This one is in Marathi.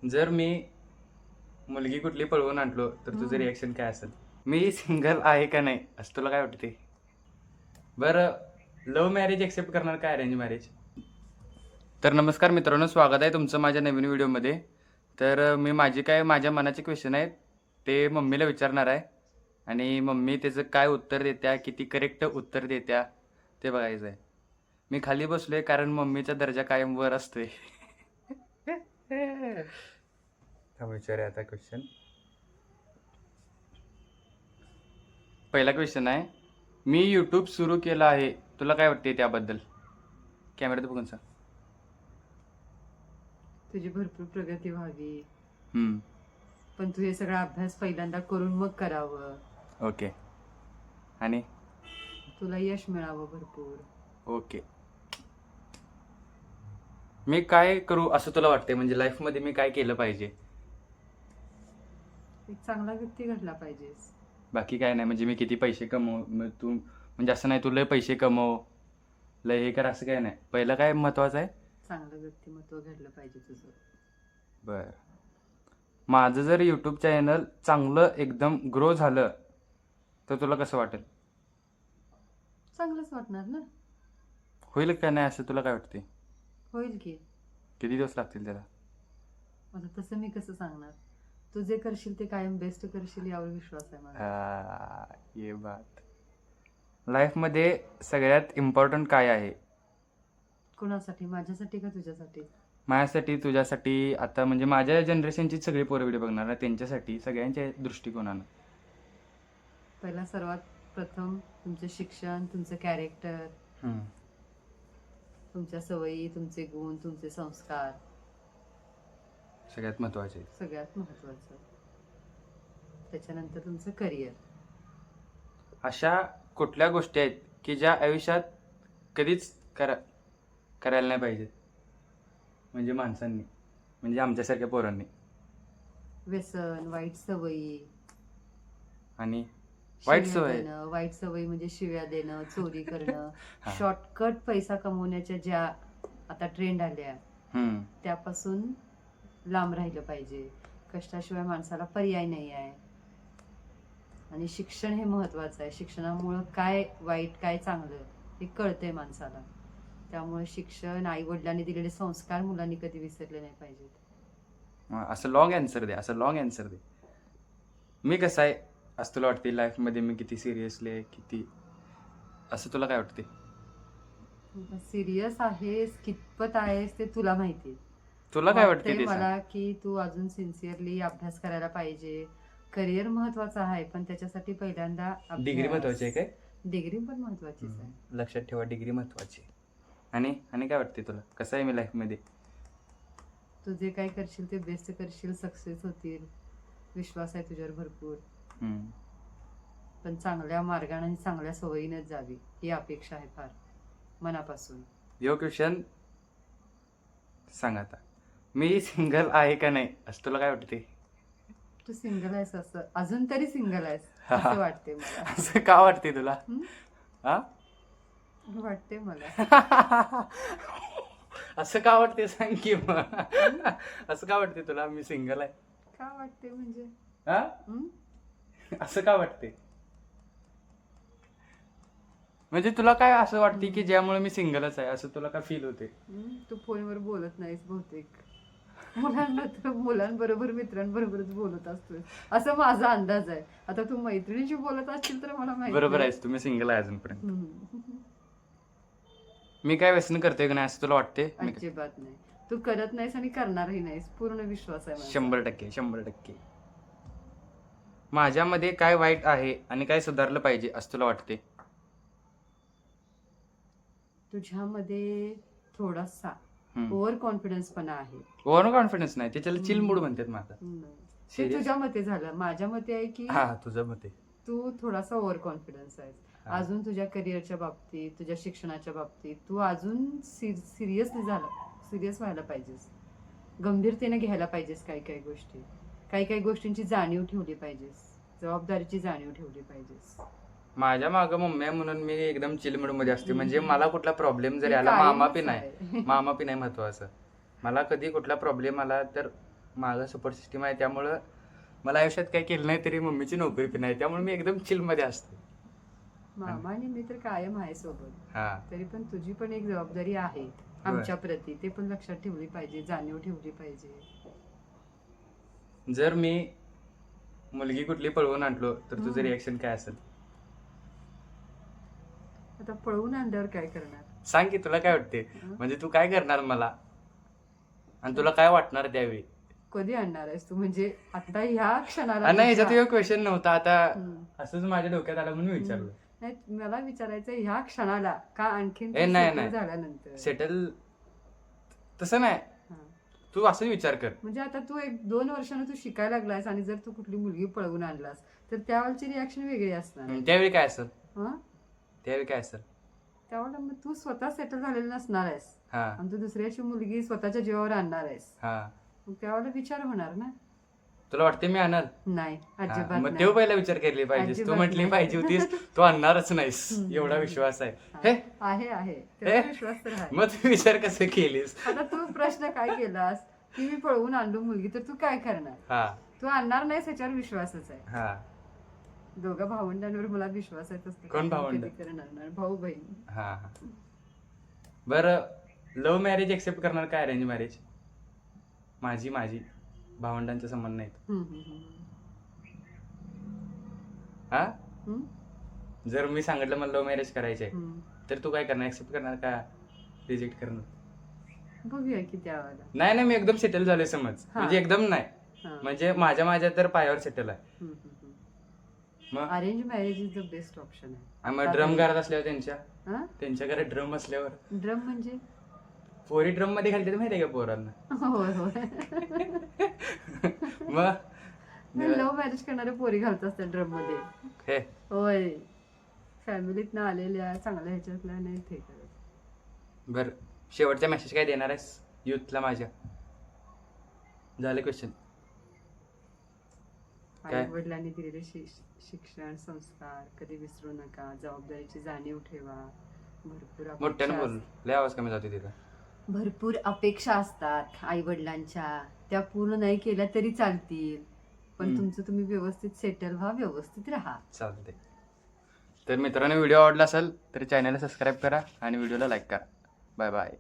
जर मी मुलगी कुठली पळवून आणलो तर तुझं रिॲक्शन काय असेल? मी सिंगल आहे का नाही असं तुला काय वाटते? बरं, लव्ह मॅरेज एक्सेप्ट करणार काय अरेंज मॅरेज? तर नमस्कार मित्रांनो, स्वागत आहे तुमचं माझ्या नवीन व्हिडिओमध्ये. तर मी माझ्या मनाचे क्वेश्चन आहेत ते मम्मीला विचारणार आहे आणि मम्मी त्याचं काय उत्तर देत्या, किती करेक्ट उत्तर देत्या ते बघायचं आहे. मी खाली बसलोय कारण मम्मीचा दर्जा कायम वर असतोय. विचारूया आता क्वेश्चन. पहिला क्वेश्चन आहे, मी यूट्यूब सुरू केलं आहे, तुला काय वाटते त्याबद्दल? कॅमेऱ्यात बघून सांग. तुझी भरपूर प्रगती व्हावी, हम्म, पण तू हे सगळा अभ्यास पहिल्यांदा करून मग करावं. ओके. आणि तुला यश मिळावं भरपूर. ओके. मी काय करू असं तुला वाटते? म्हणजे लाईफमध्ये मी काय केलं पाहिजे? एक चांगला व्यक्ती घडला पाहिजेस. बाकी काय नाही, म्हणजे मी किती पैसे कमवू, मग तू म्हणजे असं नाही तू लय पैसे कमव, लय हे कर असं काय नाही. पहिलं काय महत्वाचं आहे? चांगलं व्यक्तिमत्व घडलं पाहिजे तुझं. बर, माझं जर यूट्यूब चॅनल चांगलं एकदम ग्रो झालं तर तुला कसं वाटेल? चांगलंच वाटणार ना. होईल का नाही असं तुला काय वाटते? होईल की. किती दिवस लागतील त्याला? आता तसं मी कसं सांगणार? तू जे करशील ते कायम बेस्ट करशील यावर विश्वास आहे माझा. ये बात. लाईफमध्ये सगळ्यात इम्पॉर्टंट काय आहे? कोणासाठी? माझ्यासाठी का तुझ्यासाठी? माझ्यासाठी, तुझ्यासाठी. आता म्हणजे माझ्या जनरेशनची सगळी पोरं व्हिडिओ बघणार ना, त्यांच्यासाठी, सगळ्यांच्या दृष्टिकोनानं. पहिला सर्वात प्रथम तुमचं शिक्षण, तुमचं कॅरेक्टर, तुमच्या सवयी, तुमचे गुण, तुमचे संस्कार सगळ्यात महत्वाचे. सगळ्यात महत्वाचं. त्याच्यानंतर तुमचं करिअर. अशा कुठल्या गोष्टी आहेत की ज्या आयुष्यात कधीच करायला नाही पाहिजेत, म्हणजे माणसांनी, म्हणजे आमच्यासारख्या पोरांनी? व्यसन, वाईट सवयी. आणि वाईट शिव्या सवय? देणं, वाईट सवयी म्हणजे शिव्या देणं, चोरी करणं, हा. शॉर्टकट पैसा कमवण्याच्या ज्या आता ट्रेंड आल्या त्यापासून लांब राहिलं पाहिजे. कष्टाशिवाय माणसाला पर्याय नाही आहे. आणि शिक्षण हे महत्वाचं आहे. शिक्षणामुळं काय वाईट काय चांगलं हे कळतंय माणसाला. त्यामुळे शिक्षण, आई वडिलांनी दिलेले संस्कार मुलांनी कधी विसरले नाही पाहिजेत. असं लॉंग आन्सर दे, असं लॉंग आन्सर दे. मी कसं आहे असं तुला वाटते? लाईफमध्ये मी किती सिरियसली आहे, किती असं तुला काय वाटते? सिरियस आहेस, कितपत आहेस ते तुला माहिती. तुला काय वाटते ते मला की तू अजून सिन्सिअरली अभ्यास करायला पाहिजे. करिअर महत्वाचं आहे, पण त्याच्यासाठी पहिल्यांदा डिग्री महत्वाची आहे काय? डिग्री पण महत्वाचीच आहे. लक्षात ठेवा, डिग्री महत्वाची. आणि काय वाटते तुला? कसं आहे मी लाईफमध्ये? तू जे काय करशील ते बेस्ट करशील, सक्सेस होतील, विश्वास आहे तुझ्यावर भरपूर. पण चांगल्या मार्गाने आणि चांगल्या सवयीनेच जावी ही अपेक्षा आहे फार मनापासून. यो क्वेश्चन सांग आता, मी सिंगल आहे का नाही असं तुला काय वाटते? तू सिंगल आहेस असं अजून तरी सिंगल आहेस असं वाटते मला. असं का वाटते तुला? वाटते मला. असं का वाटते सांग की मग. असं का वाटते तुला मी सिंगल आहे? का वाटते म्हणजे? असं का वाटते म्हणजे तुला काय असं वाटते की ज्यामुळे मी सिंगलच आहे असं तुला काय फील होते? तू फोनवर बोलत नाहीस बहुतेक. मुलांबरोबर, मित्रांबरोबरच बोलत असतोय असं माझा अंदाज आहे. आता तू मैत्रिणीशी बोलत असशील तर मला माहिती. बरोबर आहेस, तुम्ही सिंगल आहे अजूनपर्यंत. मी काय व्यसन करते का नाही असं तुला वाटते? अजिबात नाही. तू करत नाहीस आणि करणारही नाहीस, पूर्ण विश्वास आहे. 100%. माझ्यामध्ये काय वाईट आहे आणि काय सुधारलं पाहिजे असं तुला वाटते? तुझ्यामध्ये थोडासा ओव्हर कॉन्फिडन्स पण आहे. ओव्हर कॉन्फिडन्स नाही, त्याच्याला चिल मूड म्हणतात माझा. ते तुझ्या मते झालं. माझ्या मते आहे की तुझ्या मते तू थोडासा ओव्हर कॉन्फिडन्स आहेस. अजून तुझ्या करिअरच्या बाबतीत, तुझ्या शिक्षणाच्या बाबतीत तू अजून सिरियस व्हायला पाहिजेस. गंभीरतेने घ्यायला पाहिजेस. काही गोष्टींची जाणीव ठेवली पाहिजेस. जबाबदारीची जाणीव ठेवली पाहिजेस. माझ्या मागं मम्मी आहे म्हणून मी एकदम चिल मूड मध्ये असते. म्हणजे मला कुठला प्रॉब्लेम जरी आला, मामा पण नाही महत्वाचं. मला कधी कुठला प्रॉब्लेम आला तर माझं सपोर्ट सिस्टीम आहे, त्यामुळं मला आयुष्यात काही केलं नाही तरी मम्मीची नोकरी पण आहे, त्यामुळे मी एकदम चिलमध्ये असतो. मामा आणि मी तर कायम आहे सोबत. हा तरी पण तुझी पण एक जबाबदारी आहे आमच्या प्रती, ते पण लक्षात ठेवली पाहिजे, जाणीव ठेवली पाहिजे. जर मी मुलगी कुठली पळवून आणलो तर तुझं हम्म. रिॲक्शन काय असेल? आता पळवून आणल्यावर काय करणार? सांग की तुला काय वाटते, हं? म्हणजे तू काय करणार मला आणि तुला काय वाटणार त्यावेळी? कधी आणणार आहेस तू, म्हणजे आता ह्या क्षणाला? नाही, ह्याच्यात क्वेश्चन नव्हता, आता हम्म. असंच माझ्या डोक्यात आलं म्हणून विचारलं. नाही, मला विचारायचं ह्या क्षणाला का, आणखीन ए, नाही, settle नाही. झाल्यानंतर? सेटल तसं नाही, हा. तू असं विचार कर. म्हणजे आता तू 1-2 वर्षानं तू शिकायला लागलास आणि जर तू कुठली मुलगी पळवून आणलास तर त्यावेळची रिॲक्शन वेगळी असणार आहे. त्यावेळी काय असेल? हं? त्यावेळी काय असेल? त्यावेळेला मग तू स्वतः सेटल झालेला नसणार आहेस हा आणि तू दुसऱ्याची मुलगी स्वतःच्या जीवावर आणणार आहेस, हा मग त्यावेळेला विचार होणार ना. तुला वाटते मी आणल? नाही, हा, अजिबात मग नाही. तेव्हा पहिला विचार केली पाहिजेस. तू अजिबात म्हटली नाही. पाहिजे होतीस तू आणणारच नाहीस, हम्म. एवढा विश्वास आहे. हा. हे आहे त्याचा विश्वास तर आहे. मग तू विचार कसं केलीस? आता तू प्रश्न काय केलास की मी पळवून आणलो मुलगी तर तू काय करणार? हा तू आणणार नाहीस याच्यावर विश्वासच आहे. हा दोघा भावंडांवर मला विश्वास आहे. तसं कोण काय भावंड? कधी करणार नाही. भाऊ बहीण. हा बरं, लव्ह मॅरेज एक्सेप्ट करणार काय अरेंज मॅरेज? माझी भावंडांचा संबंध नाहीत. हा जर मी सांगितलं मला लव्ह मॅरेज करायचंय तर तू काय करणार? एक्सेप्ट करणार का रिजेक्ट करणार? बघूया की त्यावेळेला. नाही, मी एकदम सेटल झालोय समज, हा. म्हणजे एकदम नाही, हा. म्हणजे माझ्या तर पायावर सेटल आहे. मग arrange marriage is the best option आहे. मग ड्रम घरात असल्यावर हा? त्यांच्या घरात ड्रम असल्यावर ड्रम म्हणजे पोरी ड्रम मध्ये घालते माहितीये का पोरांना? होय मग लव्ह मॅरेज करणारे पोरी घालत असतात ड्रम मध्ये. हे होय, फॅमिलीत ना आलेल्या चांगल्या ह्याच्यातल्या नाही ते करत. बर, शेवटचा मेसेज काय देणार आहेस युथला माझ्या? झालं क्वेश्चन. काय? आई वडिलांनी दिलेले शिक्षण संस्कार कधी विसरू नका, जबाबदारीची जाणीव ठेवा. मोठ्यानं बोल, लय आवाज कमी जातो तिथं. भरपूर अपेक्षा असतात आई वडिलांच्या, त्या पूर्ण नाही केल्या तरी चालतील, पण तुमचं तुम्ही व्यवस्थित सेटल व्हा, व्यवस्थित राहा. चालते. तर मित्रांनो, व्हिडिओ आवडला असेल तर चॅनलला सबस्क्राईब करा आणि व्हिडिओला लाईक करा. Bye bye.